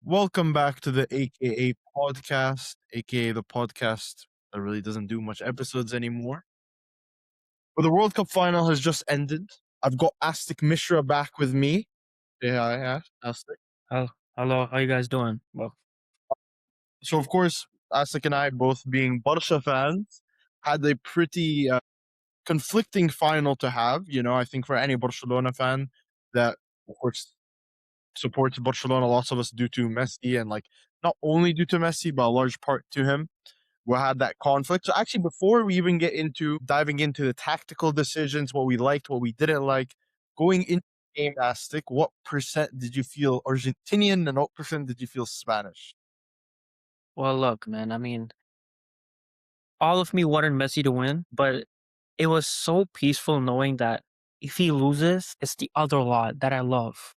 Welcome back to the A.K.A podcast, A.K.A the podcast that really doesn't do much episodes anymore. But the World Cup final has just ended. I've got Astic Mishra back with me. Yeah, Astic. Oh, hello. How you guys doing? Well, So, of course, Astic and I, both being Barca fans, had a pretty conflicting final to have. I think for any Barcelona fan that, of course, supports Barcelona, lots of us due to Messi and, like, not only due to Messi, but a large part to him. We'll have that conflict. So actually, before we even get into diving into the tactical decisions, what we liked, what we didn't like, going into the game, Astic, what percent did you feel Argentinian and what percent did you feel Spanish? look, man. All of me wanted Messi to win, but it was so peaceful knowing that if he loses, it's the other lot that I love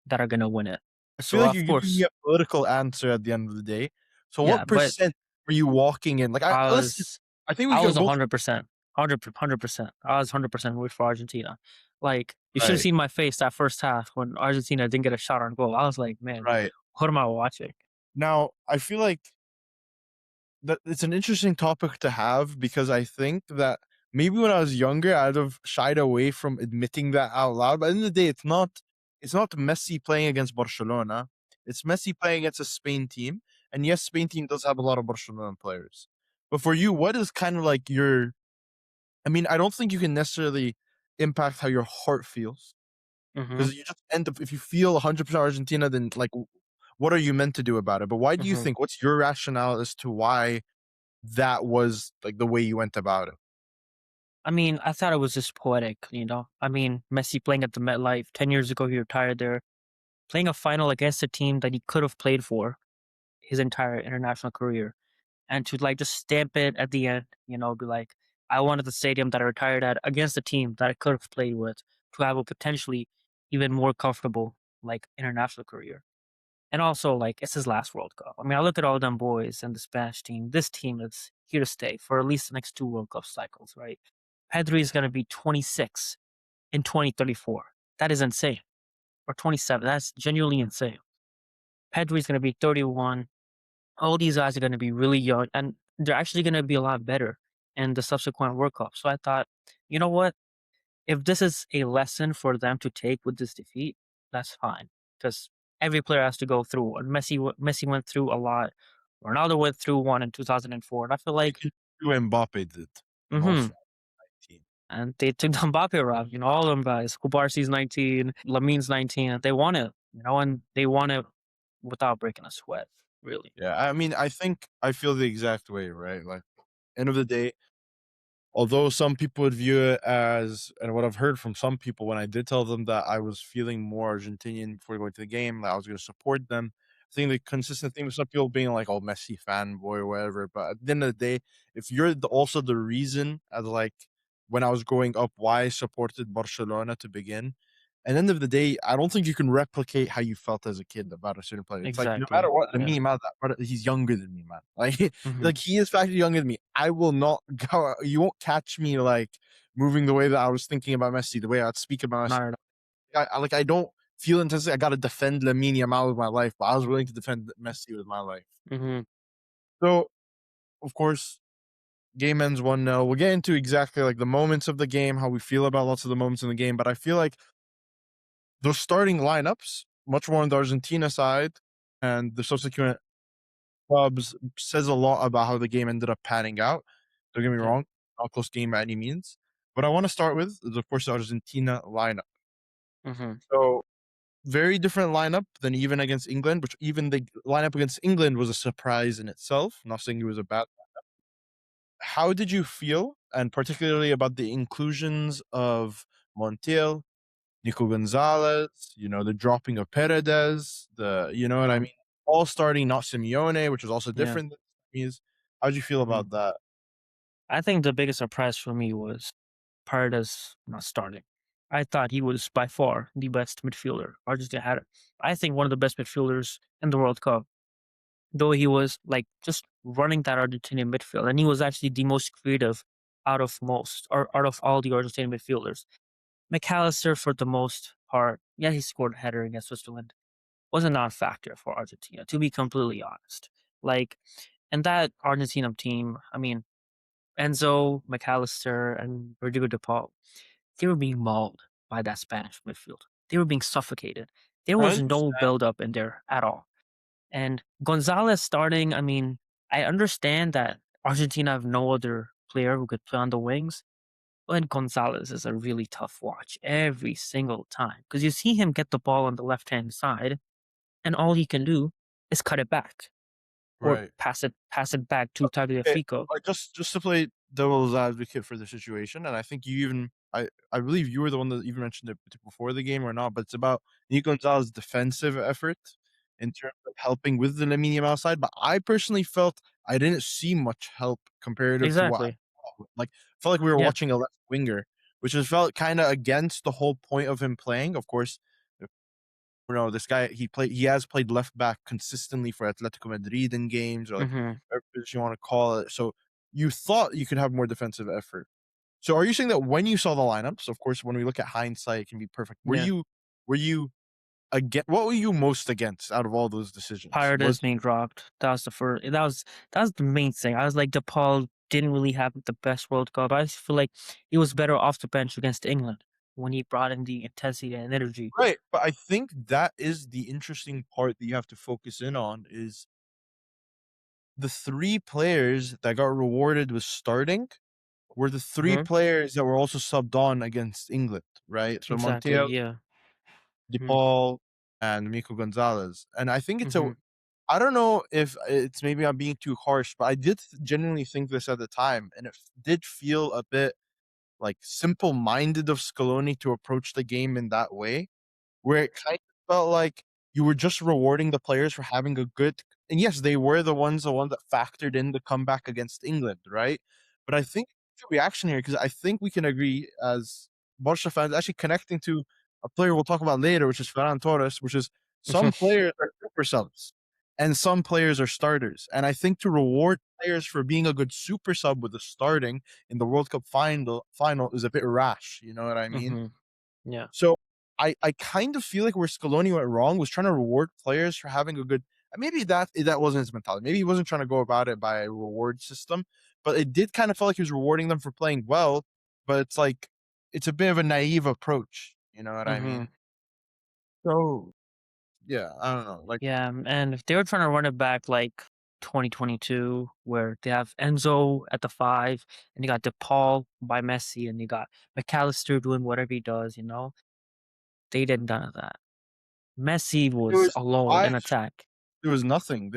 that are gonna win it. I feel So like you're of giving me course, a political answer at the end of the day. So yeah. what But percent were you walking in? Like, I listen, was, I think we I can was both. 100%, 100%. I was 100% root for Argentina. Like you should have Right, seen my face that first half when Argentina didn't get a shot on goal. I was like, man, right. what am I watching? Now, I feel like that it's an interesting topic to have because I think that maybe when I was younger, I'd have shied away from admitting that out loud. But at the end of the day, it's not Messi playing against Barcelona. It's Messi playing against a Spain team. And yes, Spain team does have a lot of Barcelona players. But for you, what is kind of like your I mean, I don't think you can necessarily impact how your heart feels. Mm-hmm. Because you just end up if you feel 100% Argentina, then like what are you meant to do about it? But why do you Mm-hmm. think what's your rationale as to why that was, like, the way you went about it. I thought it was just poetic. Messi playing at the MetLife 10 years ago, he retired there, playing a final against a team that he could have played for his entire international career. And to like just stamp it at the end, be like, I wanted the stadium that I retired at against a team that I could have played with to have a potentially even more comfortable like international career. And also like it's his last World Cup. I look at all them boys and the Spanish team. This team is here to stay for at least the next two World Cup cycles, right? Pedri is going to be 26 in 2034. That is insane. Or 27. That's genuinely insane. Pedri is going to be 31. All these guys are going to be really young and they're actually going to be a lot better in the subsequent World Cup. So I thought, you know what? If this is a lesson for them to take with this defeat, that's fine. Because every player has to go through. And Messi went through a lot. Ronaldo went through one in 2004. And I feel like, Like you Mbappe did in all mhm, 19. and they took the Mbappe route, all of them guys. Kubarsi's 19, Lamin's 19. They won it, and they won it without breaking a sweat, really. Yeah, I mean, I think I feel the exact way, right? Like, end of the day, although some people would view it as and what I've heard from some people when I did tell them that I was feeling more Argentinian before going to the game, that I was gonna support them. I think the consistent thing with some people being like, "Oh, Messi fanboy," or whatever, but at the end of the day, if you're also the reason as, like, when I was growing up, why I supported Barcelona to begin, at the end of the day, I don't think you can replicate how you felt as a kid about a certain player. It's like, no matter Exactly. what, Yeah. Lamine Yamal, that brother, he's younger than me, man. Like Hmm. like, he is factually younger than me. I will not go you won't catch me, like, moving the way that I was thinking about Messi, the way I'd speak about Messi. Not at I don't feel intensely I gotta defend Lamine Yamal with my life, but I was willing to defend Messi with my life. all. Hmm. So, of course, game ends 1-0. We'll get into exactly, like, the moments of the game, how we feel about lots of the moments in the game, but I feel like those starting lineups, much more on the Argentina side and the subsequent clubs, says a lot about how the game ended up panning out. Don't get me Yeah. wrong, not a close game by any means. What I wanna start with is, of course, the Argentina lineup. Hmm. So, very different lineup than even against England, which even the lineup against England was a surprise in itself. Not saying it was a bad. How did you feel, and particularly about the inclusions of Montiel, Nico Gonzalez, the dropping of Paredes, you know what I Yeah. mean? All starting, not Simeone, which was also Yeah. different than Simeone's. How'd you feel Hmm. about that? I think the biggest surprise for me was Paredes not starting. I thought he was by far the best midfielder Argentina had. I think one of the best midfielders in the World Cup. Though he was like just running that Argentinian midfield, and he was actually the most creative out of all the Argentinian midfielders. McAllister, for the most part, yeah, he scored a header against Switzerland. was a non-factor for Argentina, to be completely honest. Like, and that Argentina team, I mean, Enzo, McAllister, and Rodrigo de Paul, they were being mauled by that Spanish midfield. They were being suffocated. There was no 100%. build-up in there at all. And Gonzalez starting, I mean, I understand that Argentina have no other player who could play on the wings, but Gonzalez is a really tough watch every single time because you see him get the ball on the left-hand side, and all he can do is cut it back or Right. pass it back to Okay, Tagliafico. just to play devil's advocate for the situation, and I think you even I believe you were the one that even mentioned it before the game or not, but it's about Nico Gonzalez's defensive effort in terms of helping with the Lamine Yamal side. But I personally felt I didn't see much help comparative to what I Exactly. saw. Like, felt like we were Yeah. watching a left winger, which has felt kind of against the whole point of him playing. Of course, this guy he has played left back consistently for Atletico Madrid in games or like Mhm. whatever position you want to call it. So you thought you could have more defensive effort. So are you saying that when you saw the lineups, of course, when we look at hindsight, it can be perfect. Yeah. Were you again? What were you most against out of all those decisions? Pirate Was is being dropped. That was the first. That was the main thing. I was like, DePaul didn't really have the best World Cup. I just feel like he was better off the bench against England when he brought in the intensity and energy. right, but I think that is the interesting part that you have to focus in on is the three players that got rewarded with starting were the three Mhm. players that were also subbed on against England, right? So Exactly. Montiel, Yeah. Mhm. DePaul, and Mico Gonzalez. And I think Mhm. I don't know if it's maybe I'm being too harsh, but I did genuinely think this at the time, and it did feel a bit like simple minded of Scaloni to approach the game in that way where it kind of felt like you were just rewarding the players for having a good and yes, they were the ones that factored in the comeback against England, right? But I think the reaction here, because I think we can agree as Barca fans, actually connecting to a player we'll talk about later, which is Ferran Torres, which is some players are super subs and some players are starters. And I think to reward players for being a good super sub with the starting in the World Cup final is a bit rash. You know what I mean? Mhm. Yeah. So I kind of feel like where Scaloni went wrong was trying to reward players for having a good maybe that wasn't his mentality. Maybe he wasn't trying to go about it by a reward system, but it did kind of feel like he was rewarding them for playing well, but it's like it's a bit of a naive approach, you know what I Mhm. mean? So, yeah, I don't know, like Yeah, and if they were trying to run it back like 2022, where they have Enzo at the 5, and you got DePaul by Messi, and you got McAllister doing whatever he does, they did none of that. Messi there was was alone I in attack. there was nothing.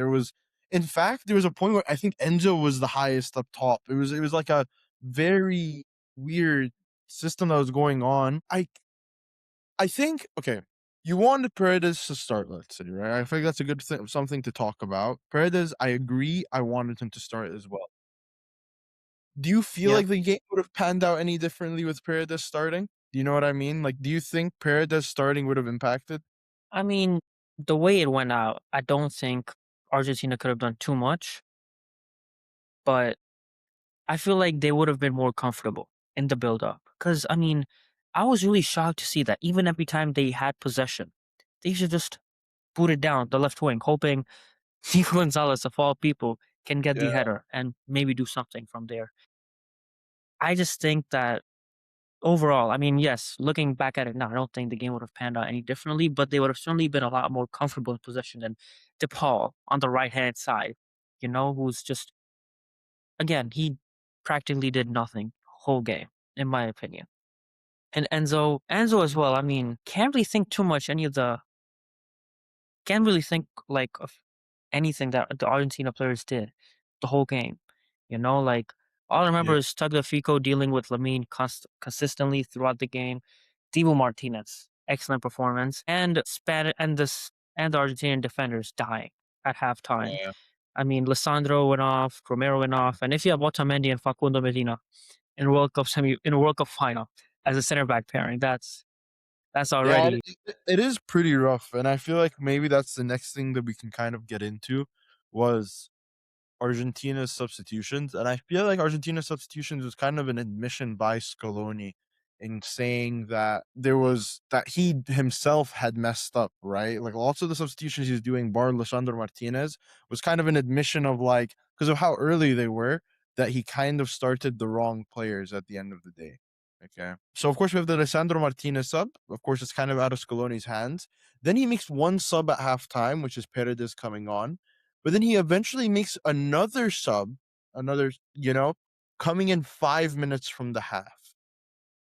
In fact, there was a point where I think Enzo was the highest up top. It was like a very weird system that was going on. I think okay, you wanted Paredes to start, let's say, right? I think that's a good thing, something to talk about. Paredes, I agree. I wanted him to start as well. Do you feel Yeah. like the game would have panned out any differently with Paredes starting? Do you know what I mean? Like, do you think Paredes starting would have impacted? I mean, the way it went out, I don't think Argentina could have done too much, but I feel like they would have been more comfortable in the build up. Because, I mean, I was really shocked to see that even every time they had possession, they should just boot it down the left wing, hoping Nico Gonzalez, of all people, can get the Yeah. header and maybe do something from there. I just think that overall, I mean, yes, looking back at it now, I don't think the game would have panned out any differently, but they would have certainly been a lot more comfortable in possession than DePaul on the right hand side, who's just, again, he practically did nothing whole game, in my opinion. And Enzo as well, I mean, can't really think like of anything that the Argentina players did the whole game. Like all I remember Yeah. is Tagliafico dealing with Lamine consistently throughout the game. Dibu Martinez, excellent performance, and the Argentinian defenders dying at halftime. Yeah. I mean, Lissandro went off, Romero went off, and if you have Otamendi and Facundo Medina in a World Cup final as a center back pairing, that's Yeah, already. it is pretty rough, and I feel like maybe that's the next thing that we can kind of get into was Argentina's substitutions, and I feel like Argentina's substitutions was kind of an admission by Scaloni in saying that he himself had messed up, right? Like lots of the substitutions he's doing, bar Lisandro Martinez, was kind of an admission of like because of how early they were that he kind of started the wrong players at the end of the day. Okay. So of course we have the Lisandro Martinez sub. Of course, it's kind of out of Scaloni's hands. Then he makes one sub at halftime, which is Paredes coming on. But then he eventually makes another sub, another, coming in 5 minutes from the half.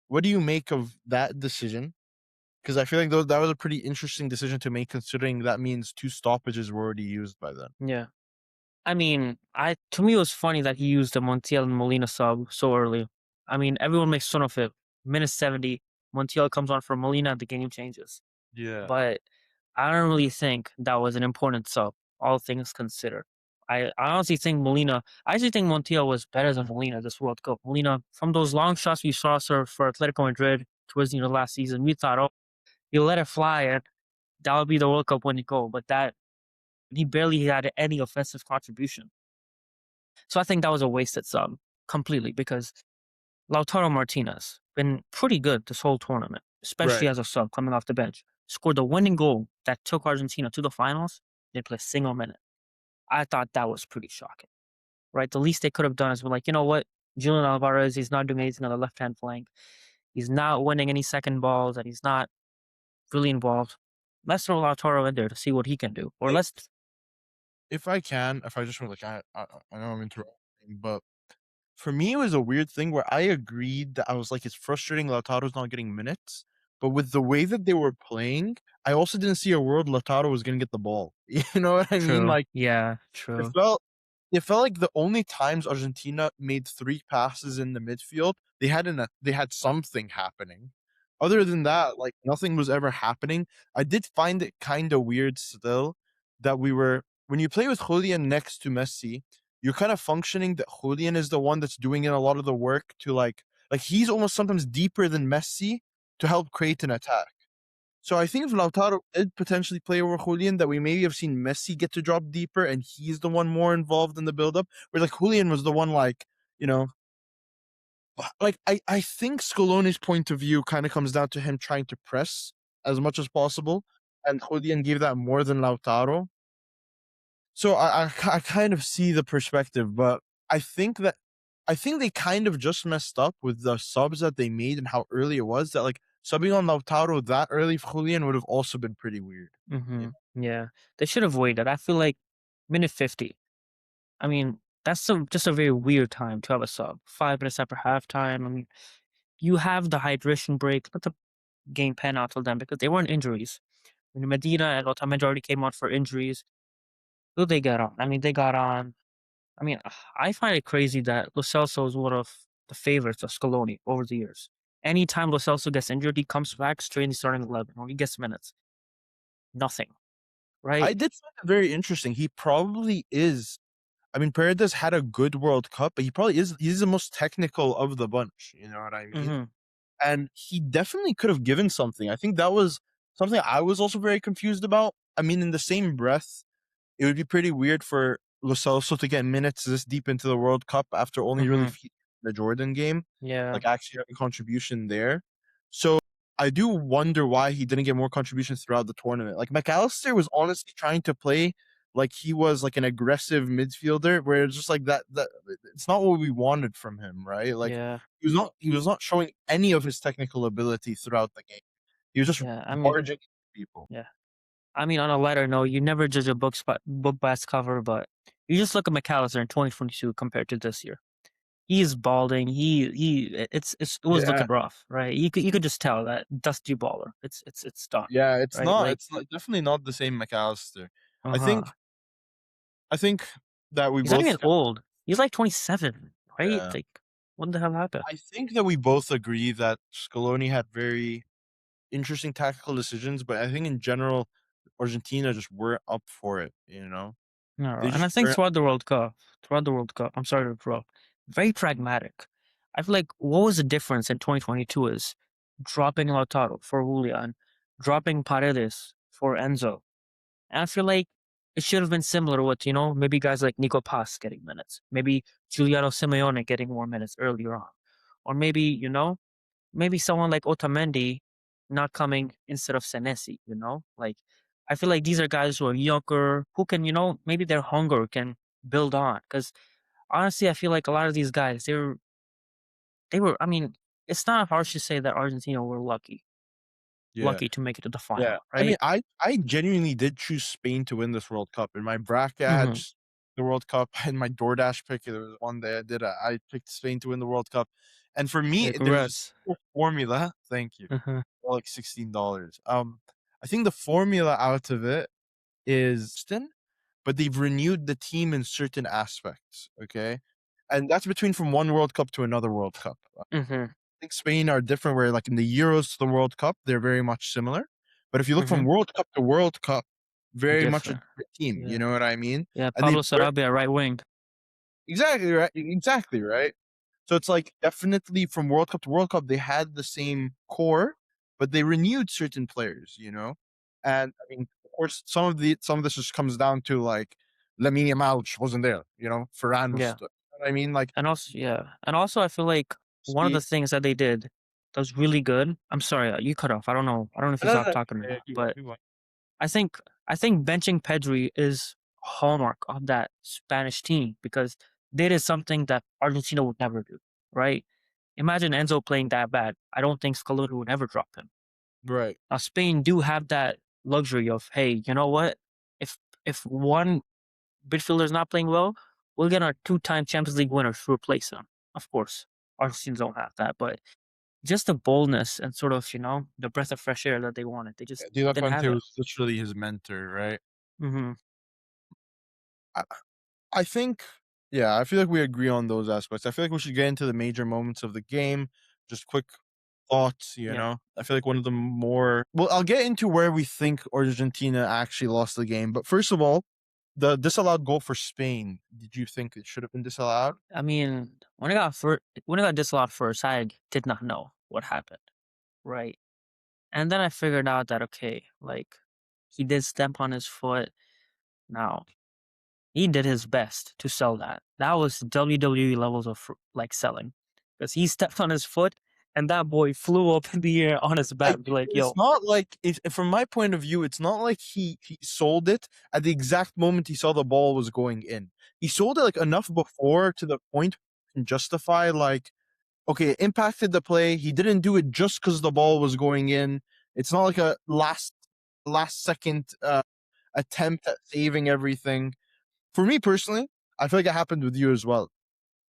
What do you make of that decision? Because I feel like that was a pretty interesting decision to make, considering that means two stoppages were already used by then. Yeah. I mean, I to me it was funny that he used the Montiel and Molina sub so early. I mean, everyone makes fun of it. Minute 70, Montiel comes on for Molina, the game changes. Yeah. But I don't really think that was an important sub, all things considered. I honestly think I actually think Montiel was better than Molina this World Cup. Molina, from those long shots we saw sir for Atletico Madrid towards the end of last season, we thought, oh, he'll let it fly and that would be the World Cup winning goal. But that he barely had any offensive contribution. So I think that was a wasted sub completely because Lautaro Martinez been pretty good this whole tournament, especially Right. as a sub coming off the bench. Scored the winning goal that took Argentina to the finals. Didn't play a single minute. I thought that was pretty shocking, right? The least they could have done is be like, you know what? Julian Alvarez, he's not doing anything on the left hand flank. He's not winning any second balls, and he's not really involved. Let's throw Lautaro in there to see what he can do, or I, let's. if I just like, I know I'm interrupting, but for me, it was a weird thing where I agreed that I was like, it's frustrating Lautaro's not getting minutes, but with the way that they were playing, I also didn't see a world Lautaro was gonna get the ball. You know what I mean? True. Like Yeah. it True. felt it felt like the only times Argentina made 3 passes in the midfield, they had something happening. Other than that, like, nothing was ever happening. I did find it kinda weird still that we were when you play with Julian next to Messi, you're kind of functioning that Julian is the one that's doing in a lot of the work to, like, he's almost sometimes deeper than Messi to help create an attack. So I think if Lautaro did potentially play over Julian, that we maybe have seen Messi get to drop deeper, and he's the one more involved in the build-up. Where like Julian was the one, like, you know, like I think Scaloni's point of view kind of comes down to him trying to press as much as possible, and Julian gave that more than Lautaro. So I kind of see the perspective, but I think that I think they kind of just messed up with the subs that they made and how early it was. That like subbing on Lautaro that early for Julian would have also been pretty weird. You know? Yeah. They should have waited. I feel like minute 50. I mean, just a very weird time to have a sub. 5 minutes after halftime. I mean, you have the hydration break. Let the game pan out till then because they weren't injuries. When Medina and Otamendi already came on for injuries, who they got on? I mean, they got on. I mean, I find it crazy that Lo Celso is one of the favorites of Scaloni over the years. Anytime Lo Celso gets injured, he comes back straight in the starting 11 or he gets minutes. Nothing, I right? did find it very interesting. He probably is. I mean, Paredes had a good World Cup, but he probably is. He's the most technical of the bunch. You know what I mean? hmm And he definitely could have given something. I think that was something I was also very confused about. I mean, in the same breath, it would be pretty weird for Lo Celso to get minutes this deep into the World Cup after only really hmm featuring the Jordan game, Yeah. like actually having contribution there. So I do wonder why he didn't get more contributions throughout the tournament. Like McAllister was honestly trying to play like he was like an aggressive midfielder, where it's just like that it's not what we wanted from him, right? Like Yeah. he was not showing any of his technical ability throughout the game. He was just Yeah. I mean, barging people. yeah. I mean, on a lighter note, you never judge a book by its cover, but you just look at McAllister in 2022 compared to this year. He's balding. It was Yeah. looking rough, right? You could just tell that dusty baller. It's done, Yeah, right? Like, it's not definitely not the same McAllister. I think uh-huh. I think that we He's not both even old. He's like 27, right? yeah. Like, what the hell happened? I think that we both agree that Scaloni had very interesting tactical decisions, but I think in general, Argentina just weren't up for it, you know? No, They and I just think weren't. throughout the World Cup, I'm sorry to interrupt, very pragmatic. I feel like what was the difference in 2022 is dropping Lautaro for Julian, dropping Paredes for Enzo. And I feel like it should have been similar with, maybe guys like Nico Paz getting minutes, maybe Giuliano Simeone getting more minutes earlier on. Or maybe, maybe someone like Otamendi not coming instead of Senesi, you know? Like, I feel like these are guys who are younger, who can, maybe their hunger can build on. Because honestly, I feel like a lot of these guys, I mean, it's not harsh to say that Argentina were Yeah. lucky to make it to the Yeah. final, I mean, right? I genuinely did choose Spain to win this World Cup. In my bracket, I had Hmm. the World Cup. In my DoorDash pick, there was one day I did, I picked Spain to win the World Cup. And for me, Yeah, there's a congrats. simple formula. Thank you. Uh-huh. For like $16. I think the formula out of it is but they've renewed the team in certain aspects, okay? And that's between from one World Cup to another World Cup. Hmm. Think Spain are different where like in the Euros to the World Cup, they're very much similar. But if you look from Hmm. World Cup to World Cup, very much a Different. different team, you Yeah. know what I mean? Yeah, And they Pablo Sarabia, right wing. exactly right, exactly right. So it's like definitely from World Cup to World Cup, they had the same core, but they renewed certain players, you know? And I mean, of course, some of this just comes down to like Lamine Yamal just wasn't there, you know, Ferran was Yeah. you know what I mean? Like And also I feel like one of speed. the things that they did that was really good. I'm sorry, you cut off. I don't know if you No, no, stopped no. talking or Yeah, not, keep going, but keep going. I think I think benching Pedri is a hallmark of that Spanish team because they did something that Argentina would never do, right? Imagine Enzo playing that bad. I don't think Scaloni would ever drop him. Right. Now Spain do have that luxury of, hey, you know what? If if one midfielder is not playing well, we'll get our two-time Champions League winners to replace him. Of course, Argentina don't have that, but just the boldness and sort of, the breath of fresh air that they wanted, they just Yeah, De La didn't Fuente have it. was literally his mentor, right? Hmm. I I think yeah, I feel like we agree on those aspects. I feel like we should get into the major moments of the game. Just quick thoughts, you Yeah. know? I feel like one of the more well, I'll get into where we think Argentina actually lost the game, but first of all, the disallowed goal for Spain, did you think it should have been disallowed? I mean, when I got disallowed first, I did not know what happened, right? And then I figured out that okay, like he did step on his foot. Now he did his best to sell that. That was WWE levels of like selling, because he stepped on his foot and that boy flew up in the air on his I back. Be like, it's yo, not like if from my point of view, it's not like he sold it at the exact moment he saw the ball was going in. He sold it, like, enough before to the point can justify, like, okay, it impacted the play. He didn't do it just because the ball was going in. It's not like a last second, attempt at saving everything. For me personally, I feel like it happened with you as well.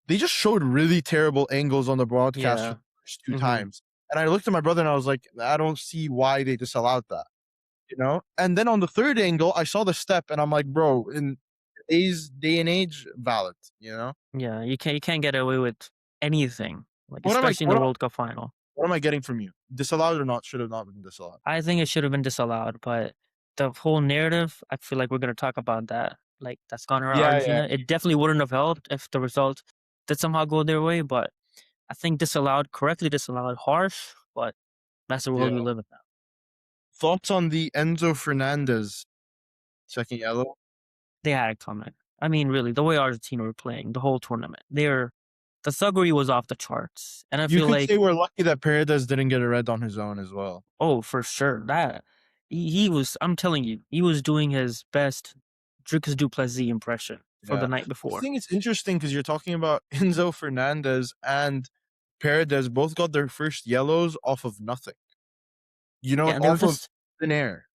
They just showed really terrible angles on the broadcast for yeah, the first 2 hmm, times, and I looked at my brother and I was like, "I don't see why they disallowed that," you know? And then on the 3rd angle, I saw the step and I'm like, "Bro, in today's day and age, valid," you know? yeah, you can't get away with anything, like What am I especially in the what am World Cup final. what am I getting from you? Disallowed or not? Should have not been disallowed. I think it should have been disallowed, but the whole narrative, I feel like we're gonna talk about that. Like that's gone around Yeah, yeah. Argentina. It definitely wouldn't have helped if the result did somehow go their way, but I think disallowed, correctly disallowed, harsh, but that's the world we Yeah. live in now. Thoughts on the Enzo Fernandez second yellow? They had it coming. I mean, really, the way Argentina were playing the whole tournament, the thuggery was off the charts, and I You feel could say like, we're lucky that Paredes didn't get a red on his own as well. oh, for sure, that he was. I'm telling you, he was doing his best Dricus Duplessis impression for the Yeah. night I before. think it's interesting because you're talking about Enzo Fernandez and Paredes both got their first yellows off of nothing, you know, Yeah, and they were off of just, thin air.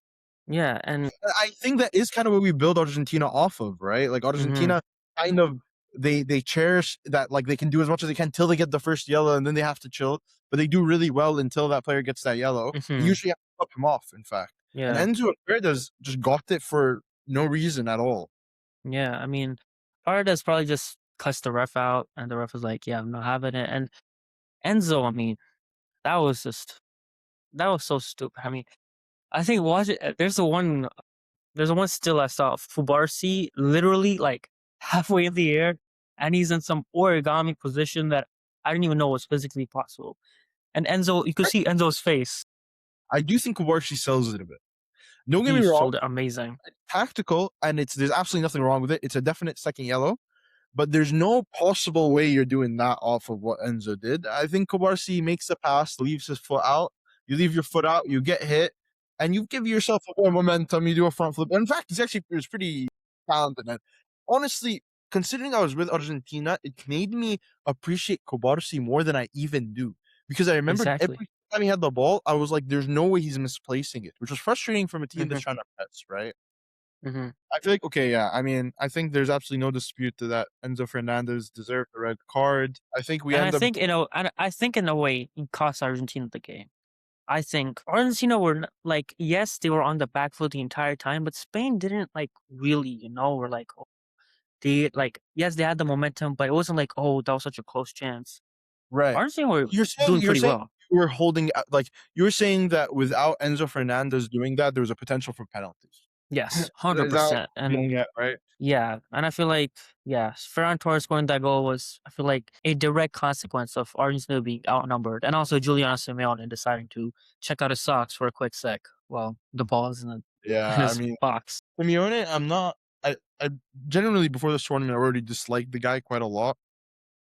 yeah, and I think that is kind of what we build Argentina off of, right? Like mhm, Argentina kind of they cherish that like they can do as much as they can till they get the first yellow and then they have to chill, but they do really well until that player gets that yellow. They mhm, usually have to flip him off, in fact. And yeah, Enzo and Paredes just got it for no reason at all. yeah. I mean, Paredes probably just cussed the ref out, and the ref was like, "Yeah, I'm not having it." And Enzo, I mean, that was just that was so stupid. I mean, I think watch it. There's the one still I saw of Fubarsi literally like halfway in the air, and he's in some origami position that I didn't even know was physically possible. And Enzo, you could see Enzo's face. I do think Kawashi sells it a bit. Don't get He me wrong, sold it amazing. tactical, and it's there's absolutely nothing wrong with it. It's a definite second yellow, but there's no possible way you're doing that off of what Enzo did. I think Kobarsi makes the pass, leaves his foot out. You leave your foot out, you get hit, and you give yourself a bit of momentum. You do a front flip. In fact, he's pretty talented. And honestly, considering I was with Argentina, it made me appreciate Kobarsi more than I even do. Because I remembered Exactly. every time he had the ball, I was like, there's no way he's misplacing it, which was frustrating from a team that's Mhm, trying to press, right? mhm. I feel like okay, yeah. I mean, I think there's absolutely no dispute to that. Enzo Fernandez deserved a red card. I think we And I end up think, I think in a way, it cost Argentina the game. I think Argentina were like, yes, they were on the back foot the entire time, but Spain didn't like really, were like, oh, they like, yes, they had the momentum, but it wasn't like, oh, that was such a close chance. right. Argentina were You're saying doing you're pretty saying well. you were holding like you were saying that without Enzo Fernandez doing that, there was a potential for penalties. Yes, Is that what 100%. you're And getting at, right? yeah, and I feel like, yeah, Ferran Torres scoring that goal was, I feel like, a direct consequence of Argentina being outnumbered, and also Juliano Simeone deciding to check out his socks for a quick sec while the ball is in, in Yeah, I his mean, box. Simeone, I'm not. I generally before this tournament, I already disliked the guy quite a lot.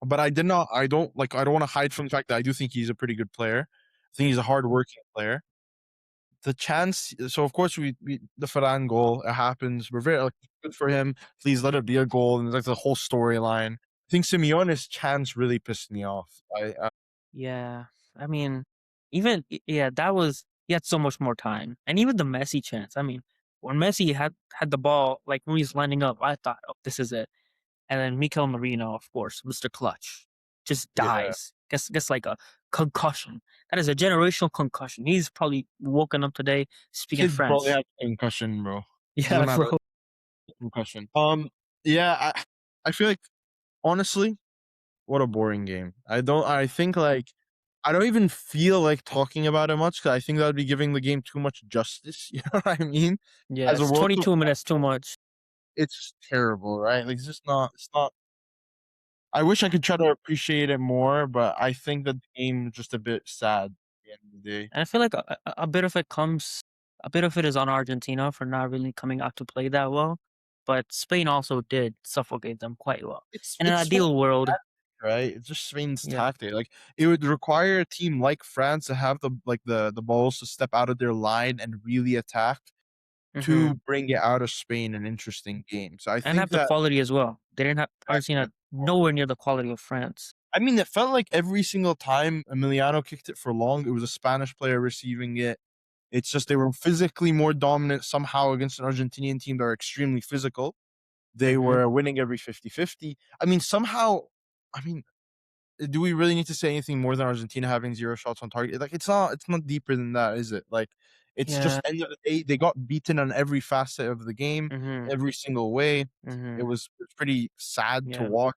But I did not. I don't like. I don't want to hide from the fact that I do think he's a pretty good player. I think he's a hardworking player. The chance. So of course we the Ferran goal. It happens. We're very like, good for him. Please let it be a goal. And like the whole storyline. I think Simeone's chance really pissed me off. Yeah, I mean, even yeah, that was he had so much more time, and even the Messi chance. I mean, when Messi had the ball, like when he's lining up, I thought, oh, this is it. And then Mikel Merino, of course, Mr. Clutch, just Yeah, dies. Gets like a concussion. That is a generational concussion. He's probably woken up today speaking kid probably French. has a concussion, bro. Yeah, Doesn't matter. bro. Concussion. Yeah. I feel like honestly, what a boring game. I think, like I don't even feel like talking about it much because I think that would be giving the game too much justice, you know what I mean? As a Yes, World Cup, 22 minutes too much. it's just terrible, right? Like, it's not I wish I could try to appreciate it more, but I think that the game is just a bit sad at the end of the day. And I feel like a bit of it comes, a bit of it is on Argentina for not really coming out to play that well. But Spain also did suffocate them quite well. In an It's Spain's ideal world, tactic, right? It's just Spain's yeah. tactic. Like, it would require a team like France to have the balls to step out of their line and really attack Hmm. to bring it out of Spain an interesting game. So I And think have the that quality as well. They didn't have exactly. Argentina nowhere near the quality of France. I mean, it felt like every single time Emiliano kicked it for long, it was a Spanish player receiving it. It's just they were physically more dominant somehow against an Argentinian team that are extremely physical. They Hmm. were winning every 50-50. I mean, somehow, I mean, do we really need to say anything more than Argentina having 0 shots on target? Like, it's not deeper than that, is it? Like, it's just Yeah. end of the day, they got beaten on every facet of the game, Hmm. every single way. Hmm. It's pretty sad to Yeah. watch.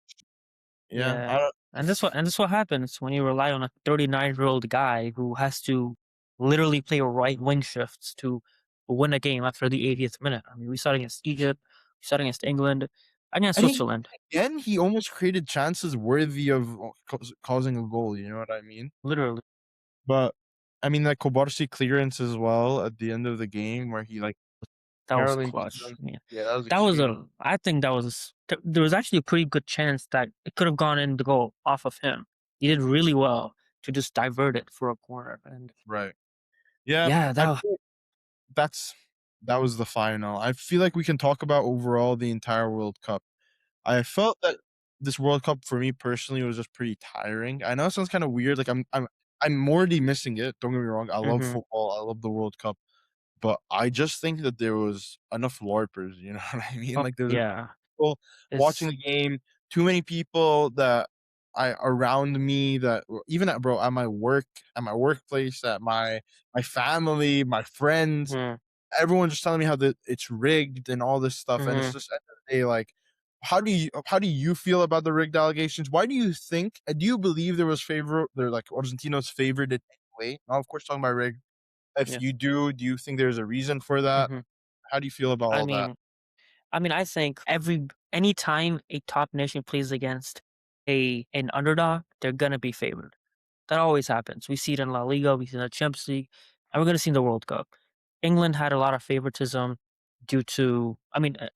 Yeah, Yeah. I don't And this what happens when you rely on a 39-year-old guy who has to literally play right wing shifts to win a game after the 80th minute. I mean, we saw it against Egypt, we saw it against England, against and he Switzerland, again, he almost created chances worthy of causing a goal, you know what I mean? literally. But, I mean, that Kobarsi clearance as well at the end of the game where he, like, That was narrowly missed clutch. them. Yeah. Yeah, that was That was extreme. a I think that was there was actually a pretty good chance that it could have gone in the goal off of him. He did really well to just divert it for a corner. And Right. Yeah, yeah, I that feel that's that was the final. I feel like we can talk about overall the entire World Cup. I felt that this World Cup for me personally was just pretty tiring. I know it sounds kinda weird, like, I'm already missing it, don't get me wrong, I love mhm. football, I love the World Cup, but I just think that there was enough LARPers, you know what I mean? Oh, Like, there's yeah. people watching It's the game, too many people that I around me that were even at bro, at my workplace, at my family, my friends, mhm, everyone's just telling me how it's rigged and all this stuff, and it's mhm, just at the end of the day, like, how do you feel about the rigged allegations? Why do you think do you believe they're, like, Argentina's favored in any way? Now, of course, talking about rigged. If yeah, you do you think there's a reason for that? mhm. How do you feel about I all that? mean I think any time a top nation plays against a an underdog, they're gonna be favored. That always happens. We see it in La Liga, we see it in the Champions League, and we're gonna see in the World Cup. England had a lot of favoritism due to,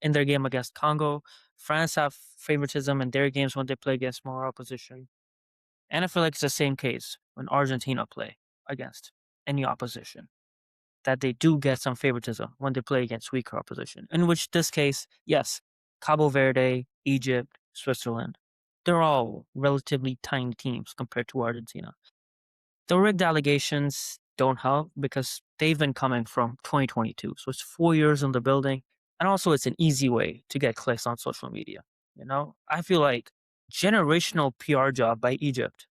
in their game against Congo. France have favoritism in their games when they play against more opposition. And I feel like it's the same case when Argentina play against any opposition, that they do get some favoritism when they play against weaker opposition. In which this case, yes, Cabo Verde, Egypt, Switzerland, they're all relatively tiny teams compared to Argentina. The rigged allegations don't help because they've been coming from 2022. So it's 4 years in the building. And also, it's an easy way to get clicks on social media. I feel like generational PR job by Egypt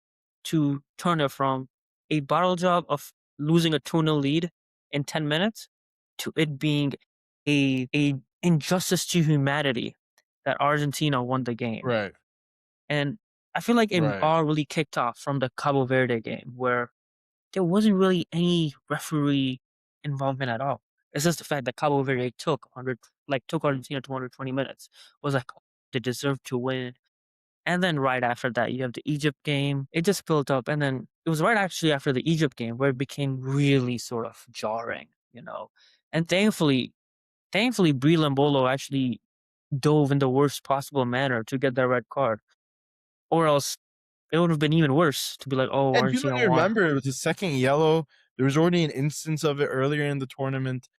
to turn it from a battle job of losing a 2-0 lead in 10 minutes to it being a injustice to humanity that Argentina won the game. Right. And I feel like it Right. all really kicked off from the Cabo Verde game where there wasn't really any referee involvement at all. It's just the fact that Cabo Verde took Argentina to under 20 minutes. Was like they deserved to win. And then right after that, you have the Egypt game. It just built up, and then it was right actually after the Egypt game where it became really sort of jarring. And thankfully, Brie Lambolo actually dove in the worst possible manner to get that red card, or else it would have been even worse to be like, oh, And people Argentina need to won. remember it was his second yellow. There was already an instance of it earlier in the tournament.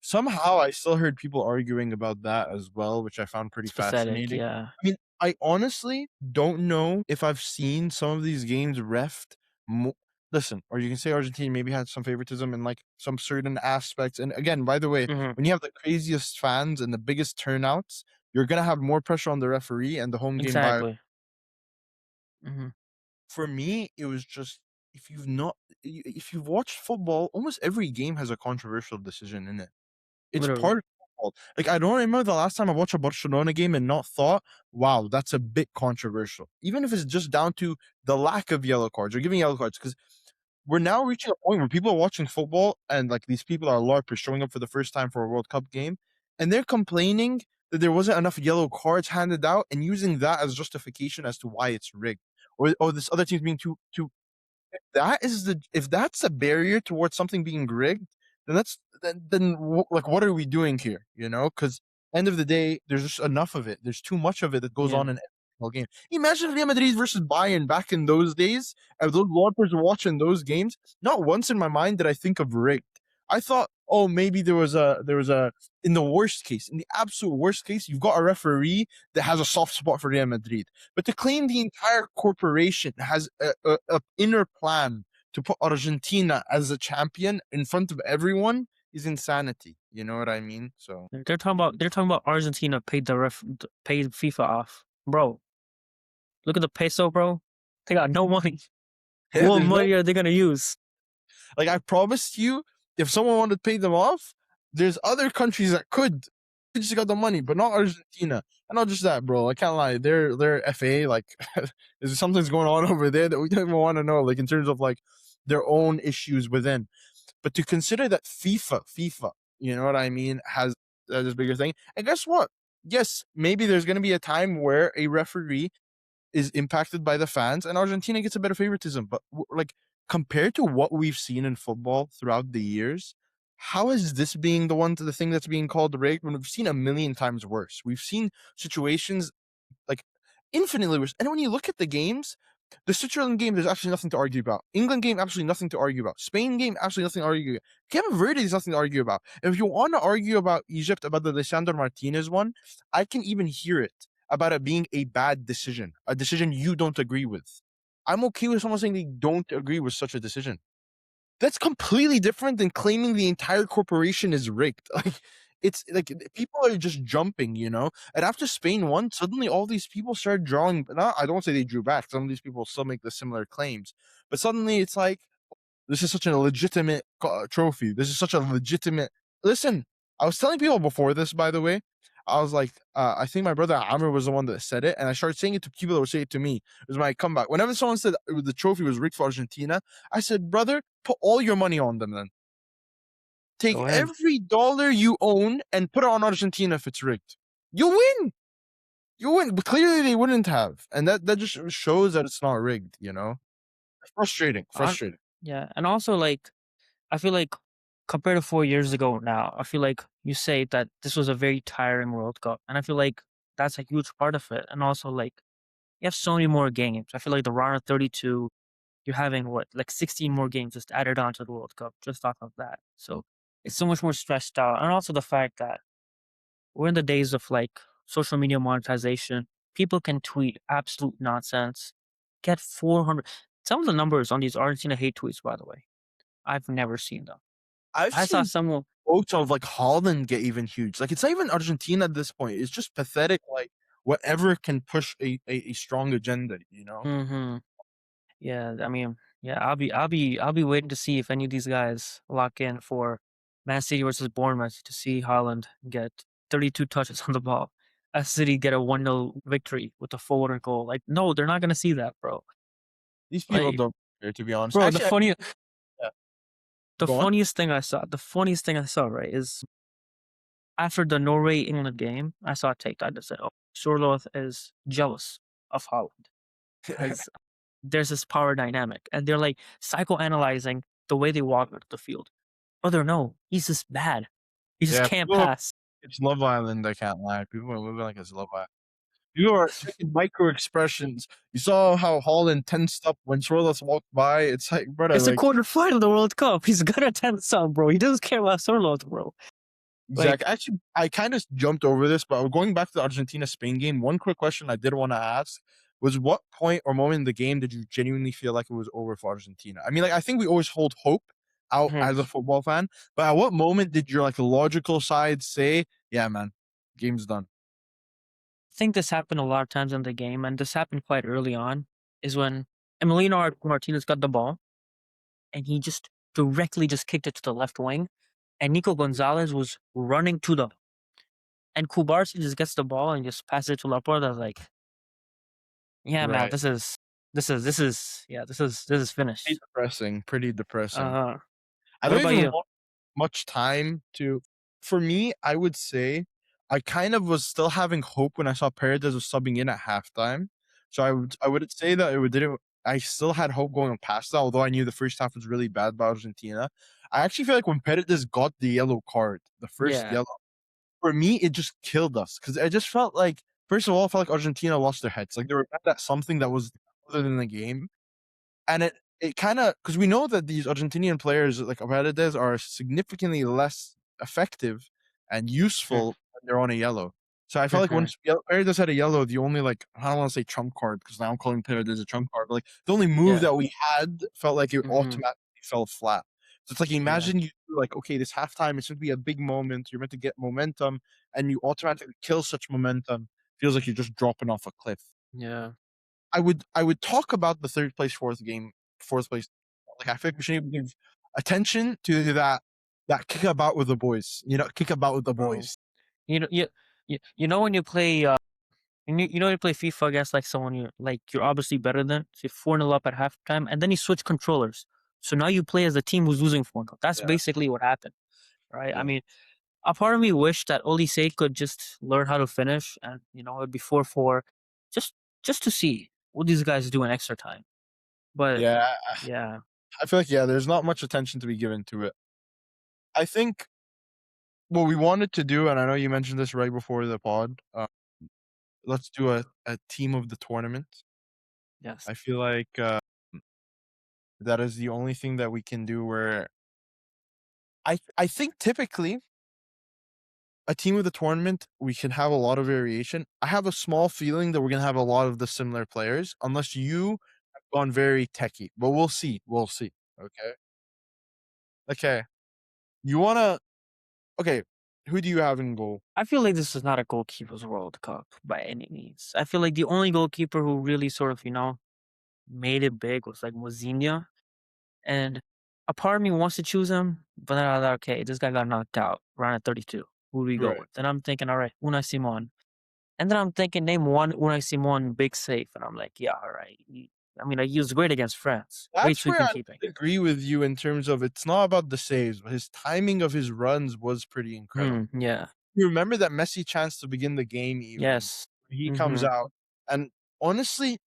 Somehow I still heard people arguing about that as well, which I found pretty It's pathetic. fascinating. Yeah, I mean, I honestly don't know if I've seen some of these games refed. Mo- Listen, or you can say Argentina maybe had some favoritism in like some certain aspects. And again, by the way, hmm when you have the craziest fans and the biggest turnouts, you're gonna have more pressure on the referee and the home game by. exactly. hmm For me, it was just if you've watched football, almost every game has a controversial decision in it. It's Literally. part of football. Like, I don't remember the last time I watched a Barcelona game and not thought, "Wow, that's a bit controversial." Even if it's just down to the lack of yellow cards or giving yellow cards, because we're now reaching a point where people are watching football and like these people are LARPers showing up for the first time for a World Cup game, and they're complaining that there wasn't enough yellow cards handed out and using that as justification as to why it's rigged. Or this other team's being too that is the if that's a barrier towards something being rigged, then like what are we doing here? Because end of the day, there's just enough of it. There's too much of it that goes Yeah. on in every single game. Imagine Real Madrid versus Bayern back in those days. If those watchers were watching those games, not once in my mind did I think of rigged. I thought, oh, maybe there was a in the worst case, in the absolute worst case, you've got a referee that has a soft spot for Real Madrid. But to claim the entire corporation has a inner plan to put Argentina as a champion in front of everyone is insanity. You know what I mean? So They're talking about Argentina paid FIFA off. Bro, look at the peso, bro. They got no money. yeah, What there's no money are they gonna use? like I promised you, if someone wanted to pay them off, there's other countries that could. They just got the money, but not Argentina. And not just that, bro. I can't lie. Their FA, like, there's something's going on over there that we don't even want to know, like in terms of like their own issues within. But to consider that FIFA, you know what I mean, has this bigger thing. And guess what? Yes, maybe there's going to be a time where a referee is impacted by the fans and Argentina gets a bit of favoritism. But like compared to what we've seen in football throughout the years, how is this being the thing that's being called rigged when we've seen a million times worse? We've seen situations like infinitely worse. And when you look at the games, the Switzerland game, there's actually nothing to argue about. England game, absolutely nothing to argue about. Spain game, absolutely nothing to argue about. Cape Verde is nothing to argue about. If you want to argue about Egypt, about the Lisandro Martinez one, I can even hear it about it being a bad decision, a decision you don't agree with. I'm okay with someone saying they don't agree with such a decision. That's completely different than claiming the entire corporation is rigged. Like it's like people are just jumping. And after Spain won, suddenly all these people started drawing. Not, I don't say they drew back. Some of these people still make the similar claims, but suddenly it's like this is such a legitimate trophy. This is such a legitimate. Listen, I was telling people before this, by the way. I was like, I think my brother Amr was the one that said it, and I started saying it to people that would say it to me. It was my comeback. Whenever someone said the trophy was rigged for Argentina, I said, brother, put all your money on them then. Take Go ahead. every dollar you own and put it on Argentina if it's rigged. You'll win. You win. But clearly they wouldn't have. And that just shows that it's not rigged. Frustrating. On Frustrating. Yeah, and also like I feel like compared to 4 years ago now, I feel like you say that this was a very tiring World Cup, and I feel like that's a huge part of it. And also, like, you have so many more games. I feel like the round of 32, you're having what, like 16 more games just added on to the World Cup just off of that. So it's so much more stressed out. And also the fact that we're in the days of like social media monetization. People can tweet absolute nonsense, get 400. Some of the numbers on these Argentina hate tweets, by the way, I've never seen them. I've I saw seen someone. quotes of like Holland get even huge. Like it's not even Argentina at this point. It's just pathetic. Like whatever can push a strong agenda. You know. Hmm. Yeah, I mean, yeah, I'll be waiting to see if any of these guys lock in for Man City versus Bournemouth to see Haaland get 32 touches on the ball. A City get a 1-0 victory with a forward goal. Like, no, they're not gonna see that, bro. These people Like, don't care, to be honest. bro, Actually, yeah, the go on. funniest thing I saw, right, is after the Norway England game, I saw a take that said, "Oh, Sorloth is jealous of Haaland because there's this power dynamic," and they're like psychoanalyzing the way they walk onto the field. Brother, no, he's just bad. He just Yeah, can't people. pass. It's Love Island. I can't lie. People are living like it's Love Island. You are taking micro expressions. You saw how Holland tensed up when Sorloth walked by. It's like, brother, It's a like quarterfinal of the World Cup. He's gonna attempt some, bro. He doesn't care about Sorloth, bro. exact. Like, Actually, I kind of jumped over this, but going back to the Argentina Spain game, one quick question I did want to ask was, what point or moment in the game did you genuinely feel like it was over for Argentina? I mean, like I think we always hold hope out mhm. as a football fan, but at what moment did your like logical side say, "Yeah, man, game's done"? I think this happened a lot of times in the game, and this happened quite early on. Is when Emiliano Martinez got the ball, and he just directly just kicked it to the left wing, and Nico Gonzalez was running to the and Kubarsi just gets the ball and just passes it to Laporta. I was like, yeah, man, Right. this is Pretty finished. depressing. Pretty depressing. Uh, I what don't about even you? want much time to. For me, I would say I kind of was still having hope when I saw Paredes was subbing in at halftime. So I would say that it would didn't. I still had hope going past that, although I knew the first half was really bad by Argentina. I actually feel like when Paredes got the yellow card, the first Yeah. yellow, for me it just killed us because I just felt like, first of all, I felt like Argentina lost their heads. Like they were mad at something that was other than the game, and it kinda, because we know that these Argentinian players like Paredes are significantly less effective and Mm, useful when they're on a yellow. So I felt like mhm. once Paredes had a yellow, the only, like, I don't wanna say trump card because now I'm calling Paredes a trump card, but, like, the only move Yeah. that we had felt like it Mhm. automatically fell flat. So it's like, Yeah. imagine you like, okay, this halftime, it's meant to be a big moment, you're meant to get momentum, and you automatically kill such momentum. Feels like you're just dropping off a cliff. Yeah. I would talk about the third place, fourth place. Like I feel like we should give attention to that kick about with the boys. You know, kick about with the Bro. boys. You know when you play you know when you play FIFA against like someone you're obviously better than, so you're 4-0 up at halftime, and then you switch controllers. So now you play as the team who's losing 4-0. That's Yeah, basically what happened, right? I yeah, mean, a part of me wished that Olise could just learn how to finish and it'd be 4-4 just just to see what these guys do in extra time. But yeah. yeah, I feel like, yeah, there's not much attention to be given to it. I think what we wanted to do, and I know you mentioned this right before the pod. Let's do a team of the tournament. yes. I feel like that is the only thing that we can do. Where I think typically a team of the tournament, we can have a lot of variation. I have a small feeling that we're gonna have a lot of the similar players, unless you have gone very techie. But we'll see. We'll see. Okay. Okay. You wanna okay, who do you have in goal? I feel like this is not a goalkeeper's World Cup by any means. I feel like the only goalkeeper who really sort of, made it big was like Mozinho. And a part of me wants to choose him, but then I thought, okay, this guy got knocked out around at 32. Who do we go Right. with? And I'm thinking, all right, Unai Simon. And then I'm thinking, name one Unai Simon big save. And I'm like, yeah, all right. I mean, like, he was great against France. Great That's where sweeping I keeping. would agree with you in terms of it's not about the saves, but his timing of his runs was pretty incredible. Yeah. You remember that Messi chance to begin the game even. Yes. He comes Mm-hmm. out, and honestly,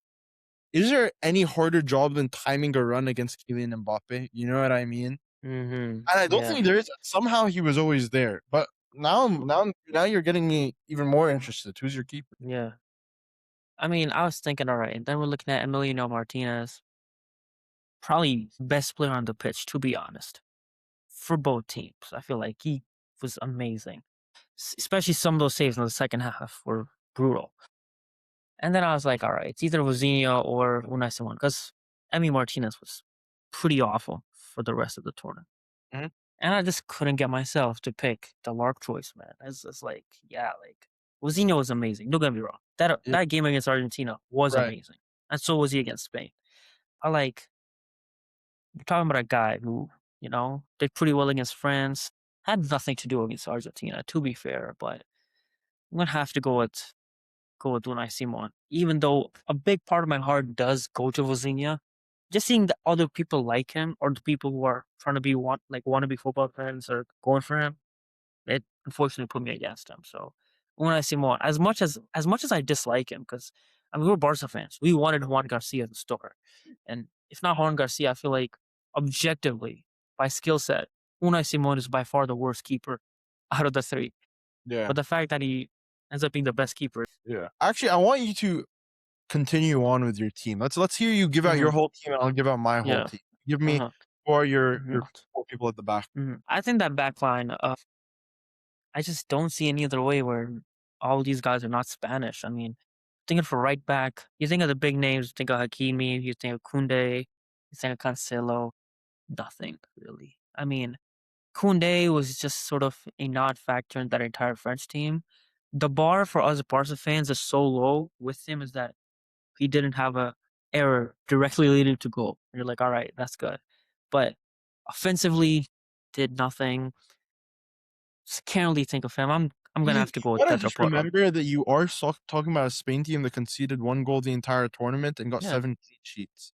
is there any harder job than timing a run against Kylian Mbappe? You know what I mean? Mm-hmm. And I don't Yeah. think there is. Somehow he was always there. But now you're getting me even more interested. Who's your keeper? Yeah. I mean, I was thinking, all right, and then we're looking at Emiliano Martinez, probably best player on the pitch, to be honest, for both teams. I feel like he was amazing, especially some of those saves in the second half were brutal. And then I was like, all right, it's either Vozinha or Unai Simon because Emi Martinez was pretty awful for the rest of the tournament. Mhm. And I just couldn't get myself to pick the Lark choice, man. It's just like, yeah, like Vozinha was amazing. Don't get me wrong. Yeah, That game against Argentina was right. amazing. And so was he against Spain. I like we're talking about a guy who, did pretty well against France, had nothing to do against Argentina, to be fair, but I'm gonna have to go with Unai Simon. Even though a big part of my heart does go to Vozinha, just seeing the other people like him or the people who are trying to be wannabe football fans or going for him, it unfortunately put me against him. So Unai Simon, as much as I dislike him, because I mean we're Barca fans, we wanted Juan Garcia to start, and if not Juan Garcia, I feel like objectively by skill set, Unai Simon is by far the worst keeper out of the three. Yeah, But the fact that he ends up being the best keeper, yeah. Actually, I want you to continue on with your team. Let's hear you give out your mhm, whole team, and I'll give out my whole yeah, team. Give me uh-huh, who are your mhm, 4 people at the back. I think that back line, I just don't see any other way where all these guys are not Spanish. I mean, thinking for right back, you think of the big names, you think of Hakimi, you think of Kunde, you think of Cancelo, nothing really. I mean, Kunde was just sort of a non-factor in that entire French team. The bar for us Barca fans is so low with him is that he didn't have a error directly leading to goal. And you're like, all right, that's good. But offensively, did nothing. Just can't really think of him. I'm gonna You have to go with gotta Pedro just Porro. remember that you are talking about a Spain team that conceded 1 goal the entire tournament and got Yeah. 7 clean sheets.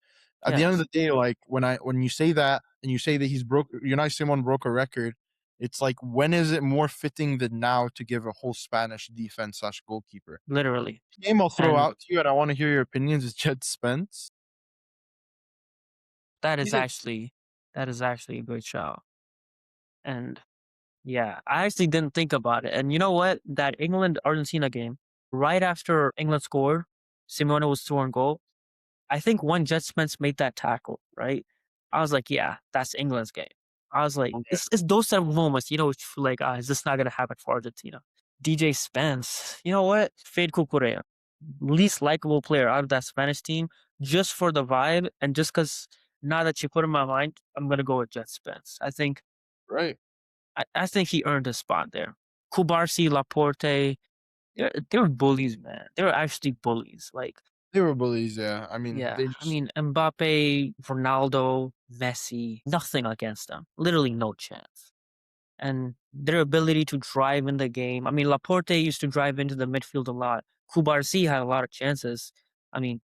At the end of Yes. the day, like, when you say that and you say that Unai Simon broke a record, it's like, when is it more fitting than now to give a whole Spanish defense/goalkeeper? Literally. Name I'll throw And out to you, and I wanna hear your opinions, is Jed Spence. that is He's a actually that is actually a good shout. And yeah, I actually didn't think about it. And you know what? That England Argentina game, right after England scored, Simone was scoring goal. I think when Jet Spence made that tackle, right? I was like, yeah, that's England's game. I was like, yeah, it's those type of moments, which you feel like, is this not gonna happen for Argentina? DJ Spence, you know what? Fade Cucurella, least likable player out of that Spanish team, just for the vibe and just because now that you put in my mind, I'm gonna go with Jet Spence. right. I think he earned a spot there. Kubarsi, Laporte, they were bullies, man. They were actually bullies. Like, They were bullies, yeah. I mean, yeah, they I just mean, Mbappe, Ronaldo, Messi, nothing against them. Literally no chance. And their ability to drive in the game. I mean, Laporte used to drive into the midfield a lot. Kubarsi had a lot of chances. I mean,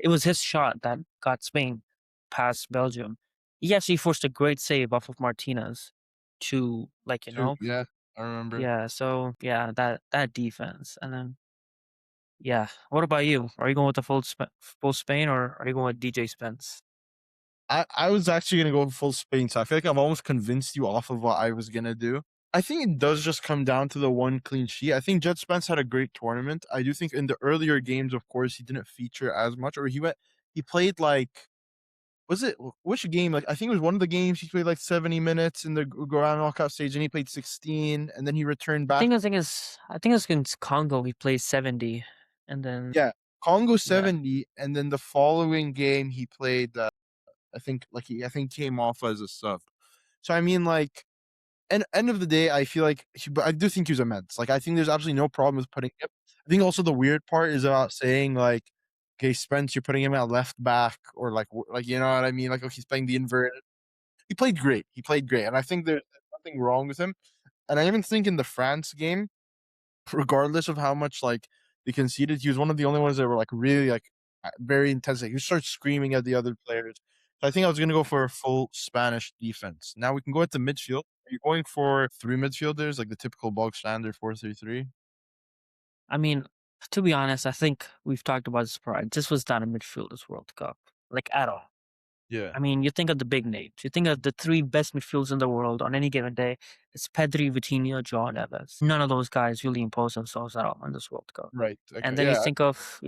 it was his shot that got Spain past Belgium. He actually forced a great save off of Martinez to, too, yeah, I remember. yeah. So yeah, that defense, and then yeah. What about you? Are you going with the full Spain, or are you going with DJ Spence? I was actually gonna go full Spain, so I feel like I've almost convinced you off of what I was gonna do. I think it does just come down to the one clean sheet. I think Jed Spence had a great tournament. I do think in the earlier games, of course, he didn't feature as much, or he played like, was it which game? Like, I think it was one of the games he played like 70 minutes in the round knockout stage, and he played 16, and then he returned back. I think it's against Congo. He plays 70, and then Yeah, Congo yeah, 70, and then the following game he played. I think came off as a sub. So I mean, like, end of the day, I feel like but I do think he was immense. Like, I think there's absolutely no problem with putting him. I think also the weird part is about saying like, okay, Spence, you're putting him at left back, or like, you know what I mean? Like, oh, he's playing the inverted. He played great. He played great, and I think there's nothing wrong with him. And I even think in the France game, regardless of how much like they conceded, he was one of the only ones that were like really like very intense. Like, he started screaming at the other players. So I think I was gonna go for a full Spanish defense. Now we can go into midfield. Are you going for 3 midfielders, like the typical bog standard 4-3-3? I mean, to be honest, I think we've talked about this before. This was not a midfielders World Cup, like at all. Yeah. I mean, you think of the big names. You think of the 3 best midfielders in the world on any given day. It's Pedri, Vitinha, João Neves. None of those guys really impose themselves at all in this World Cup. Right. And Okay. then you Yeah. think of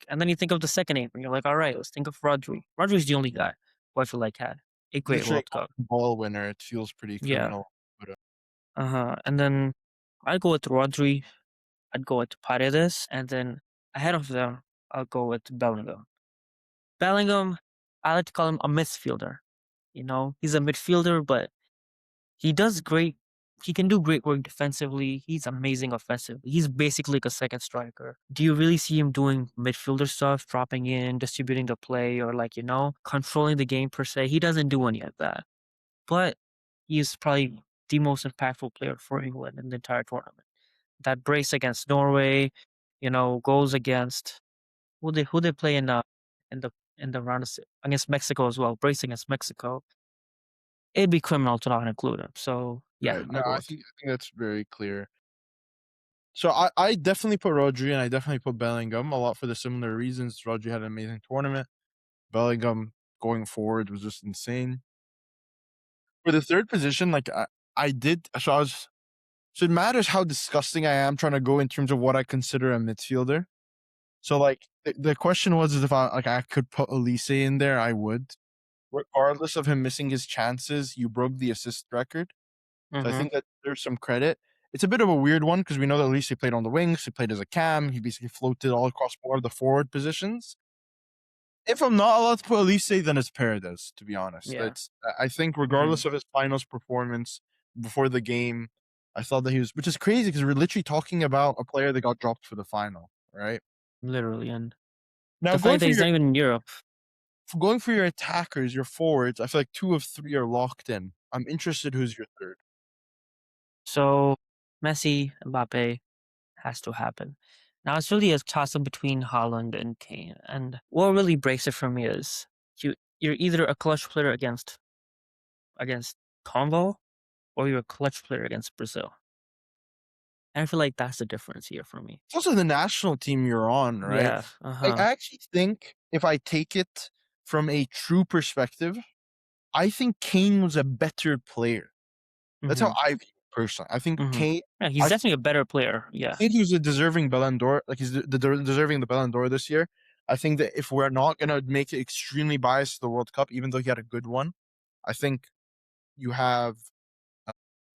and then you think of the second name, and you're like, all right, let's think of Rodri. Rodri's the only guy who I feel like had a great Literally World Cup. a ball winner. It feels pretty Yeah. criminal. But And then I'd go with Rodri. I'd go with Paredes, and then ahead of them, I'll go with Bellingham. Bellingham, I like to call him a midfielder. You know, he's a midfielder, but he does great. He can do great work defensively. He's amazing offensively. He's basically like a second striker. Do you really see him doing midfielder stuff, dropping in, distributing the play, or controlling the game per se? He doesn't do any of that. But he's probably the most impactful player for England in the entire tournament. That brace against Norway, goals against who they play in the in the round of against Mexico as well. Brace against Mexico. It'd be criminal to not include him. So yeah, right. No, I'll go I with. think that's very clear. So I definitely put Rodri and I definitely put Bellingham a lot for the similar reasons. Rodri had an amazing tournament. Bellingham going forward was just insane. For the third position, like I did, so I was. So it matters how disgusting I am trying to go in terms of what I consider a midfielder. So like the question was is if I could put Elise in there, I would. Regardless of him missing his chances, you broke the assist record. So I Mhm. think that there's some credit. It's a bit of a weird one because we know that Elise played on the wings, he played as a cam, he basically floated all across more of the forward positions. If I'm not allowed to put Elise, then it's Paredes, to be honest. Yeah. That's I think Mhm. regardless of his finals performance before the game, I thought that he was which is crazy because we're literally talking about a player that got dropped for the final, right? Literally, and Now the fact that he's not even in Europe. going for your attackers, your forwards, I feel like 2 of 3 are locked in. I'm interested who's your 3rd. So Messi, Mbappe has to happen. Now it's really a toss up between Haaland and Kane. And what really breaks it for me is you're either a clutch player against Congo or you're a clutch player against Brazil. And I feel like that's the difference here for me. It's also the national team you're on, right? Yeah. I Uh-huh. actually think if I take it from a true perspective, I think Kane was a better player. That's how Mhm. I view it personally. Mhm. Yeah, he's I definitely a better player. Yeah. think he was a deserving Ballon d'Or. Like he's deserving the Ballon d'Or this year. I think that if we're not gonna make it extremely biased to the World Cup, even though he had a good one, I think you have uh,